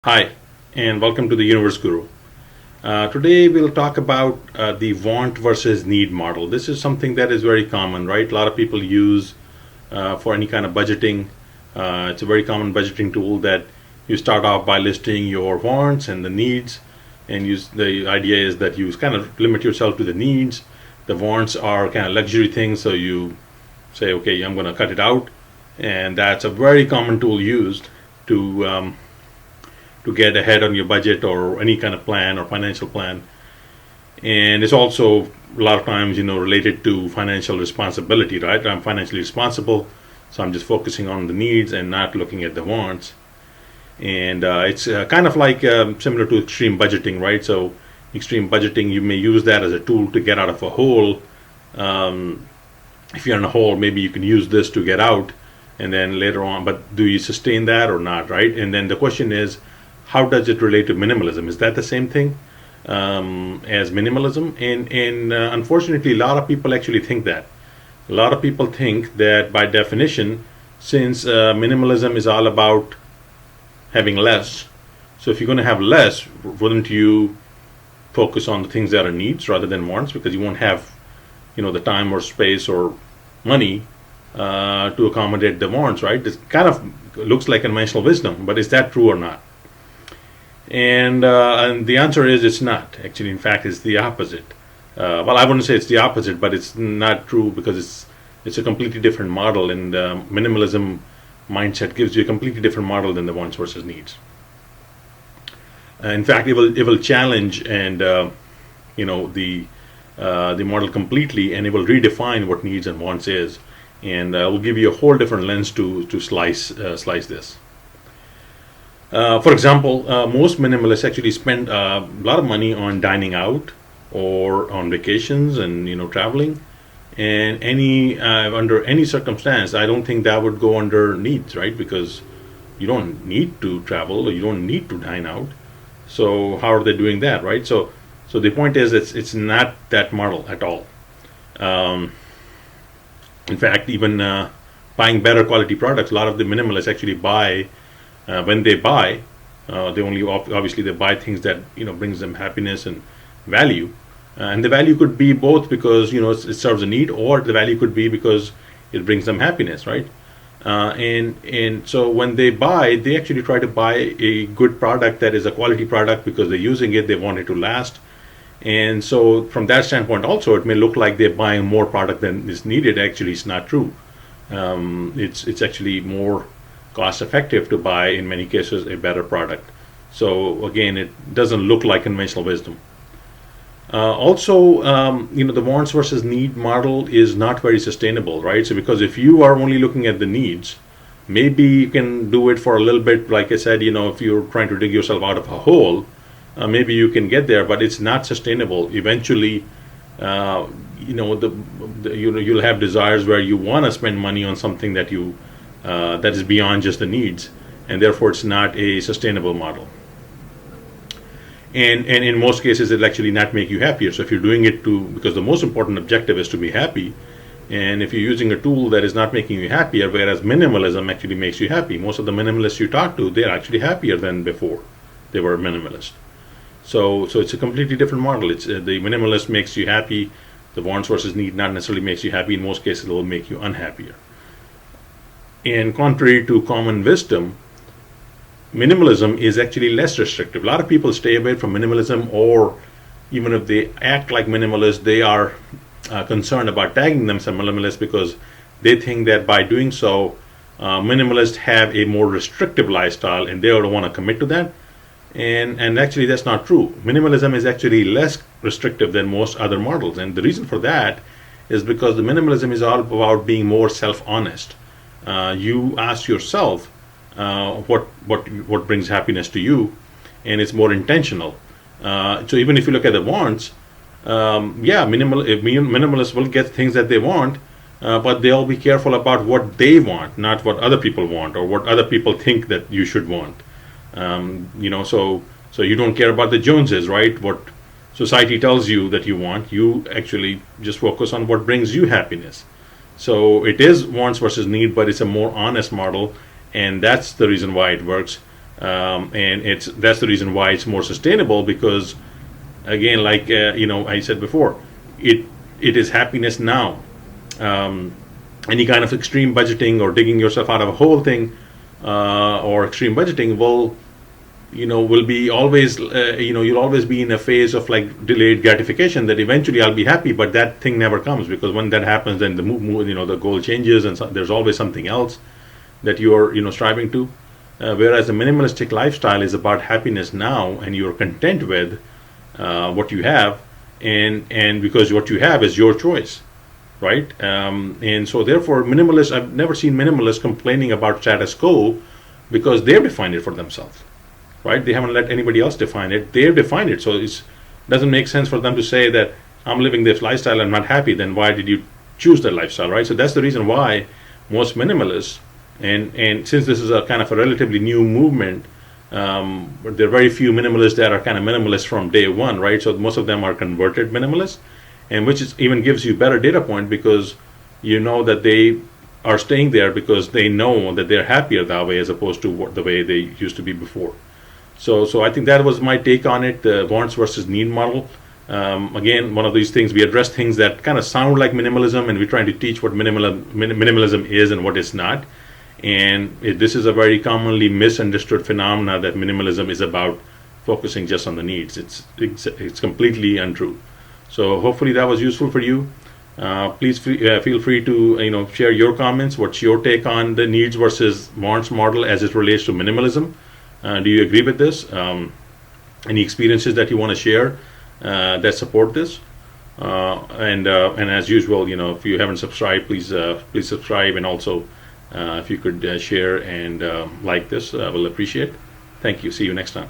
Hi, and welcome to the Universe Guru. Today we'll talk about the want versus need model. This is something that is very common, right? A lot of people use for any kind of budgeting. It's a very common budgeting tool that you start off by listing your wants and the needs, and the idea is that you kind of limit yourself to the needs. The wants are kind of luxury things, so you say, okay, I'm going to cut it out, and that's a very common tool used to get ahead on your budget or any kind of plan or financial plan. And it's also a lot of times, related to financial responsibility, right? I'm financially responsible, so I'm just focusing on the needs and not looking at the wants. And it's kind of like similar to extreme budgeting, right? So extreme budgeting, you may use that as a tool to get out of a hole. If you're in a hole, maybe you can use this to get out, and then later on, but do you sustain that or not, right? And then the question is, how does it relate to minimalism? Is that the same thing as minimalism? And unfortunately, a lot of people actually think that. A lot of people think that by definition, since minimalism is all about having less, so if you're going to have less, wouldn't you focus on the things that are needs rather than wants? Because you won't have, the time or space or money to accommodate the wants, right? This kind of looks like conventional wisdom, but is that true or not? And the answer is it's not. Actually, in fact, it's the opposite. Well, I wouldn't say it's the opposite, but it's not true because it's a completely different model, and minimalism mindset gives you a completely different model than the wants versus needs. In fact, it will challenge and the model completely, and it will redefine what needs and wants is, and will give you a whole different lens to slice this. For example, most minimalists actually spend a lot of money on dining out or on vacations and traveling. And under any circumstance, I don't think that would go under needs, right? Because you don't need to travel or you don't need to dine out. So how are they doing that, right? So the point is, it's not that model at all. In fact, even buying better quality products, a lot of the minimalists actually buy. When they buy, they only obviously they buy things that brings them happiness and value, and the value could be both because it serves a need, or the value could be because it brings them happiness, right? And so when they buy, they actually try to buy a good product that is a quality product because they're using it, they want it to last. And so from that standpoint, also it may look like they're buying more product than is needed. Actually, it's not true. It's actually more cost effective to buy, in many cases, a better product. So again, it doesn't look like conventional wisdom. Also, the wants versus need model is not very sustainable, right? So because if you are only looking at the needs, maybe you can do it for a little bit. Like I said, if you're trying to dig yourself out of a hole, maybe you can get there, but it's not sustainable. Eventually, you'll have desires where you want to spend money on something that is beyond just the needs, and therefore it's not a sustainable model. And in most cases, it'll actually not make you happier. So if you're doing it because the most important objective is to be happy, and if you're using a tool that is not making you happier, whereas minimalism actually makes you happy, most of the minimalists you talk to, they're actually happier than before they were minimalist. So it's a completely different model. It's the minimalist makes you happy. The wants versus need not necessarily makes you happy. In most cases, it will make you unhappier. And contrary to common wisdom, minimalism is actually less restrictive. A lot of people stay away from minimalism, or even if they act like minimalists, they are concerned about tagging themselves minimalist because they think that by doing so, minimalists have a more restrictive lifestyle and they don't want to commit to that. And actually, that's not true. Minimalism is actually less restrictive than most other models. And the reason for that is because the minimalism is all about being more self-honest. You ask yourself what brings happiness to you, and it's more intentional. So even if you look at the wants, minimalists will get things that they want, but they'll be careful about what they want, not what other people want or what other people think that you should want. So you don't care about the Joneses, right? What society tells you that you want, you actually just focus on what brings you happiness. So it is wants versus need, but it's a more honest model, and that's the reason why it works. and that's the reason why it's more sustainable, because again, like I said before, it is happiness now. Any kind of extreme budgeting or digging yourself out of a hole thing, or extreme budgeting will be always, you'll always be in a phase of like delayed gratification, that eventually I'll be happy, but that thing never comes, because when that happens, then the goal changes, and there's always something else that you're striving to. Whereas the minimalistic lifestyle is about happiness now, and you're content with what you have, and because what you have is your choice, right? And so therefore, I've never seen minimalists complaining about status quo, because they've defined it for themselves, right? They haven't let anybody else define it. They've defined it, so it doesn't make sense for them to say that I'm living this lifestyle, I'm not happy. Then why did you choose that lifestyle, right? So that's the reason why most minimalists, and since this is a kind of a relatively new movement, but there are very few minimalists that are kind of minimalists from day one, right? So most of them are converted minimalists, and which even gives you better data point, because you know that they are staying there because they know that they're happier that way, as opposed to the way they used to be before. So I think that was my take on it, the wants versus need model. Again, one of these things, we address things that kind of sound like minimalism, and we're trying to teach what minimalism is and what it's not. And this is a very commonly misunderstood phenomena, that minimalism is about focusing just on the needs. It's completely untrue. So hopefully that was useful for you. Please feel free to share your comments. What's your take on the needs versus wants model as it relates to minimalism? Do you agree with this? Any experiences that you want to share that support this? And as usual, if you haven't subscribed, please subscribe, and also if you could share and like this, we'll appreciate. Thank you. See you next time.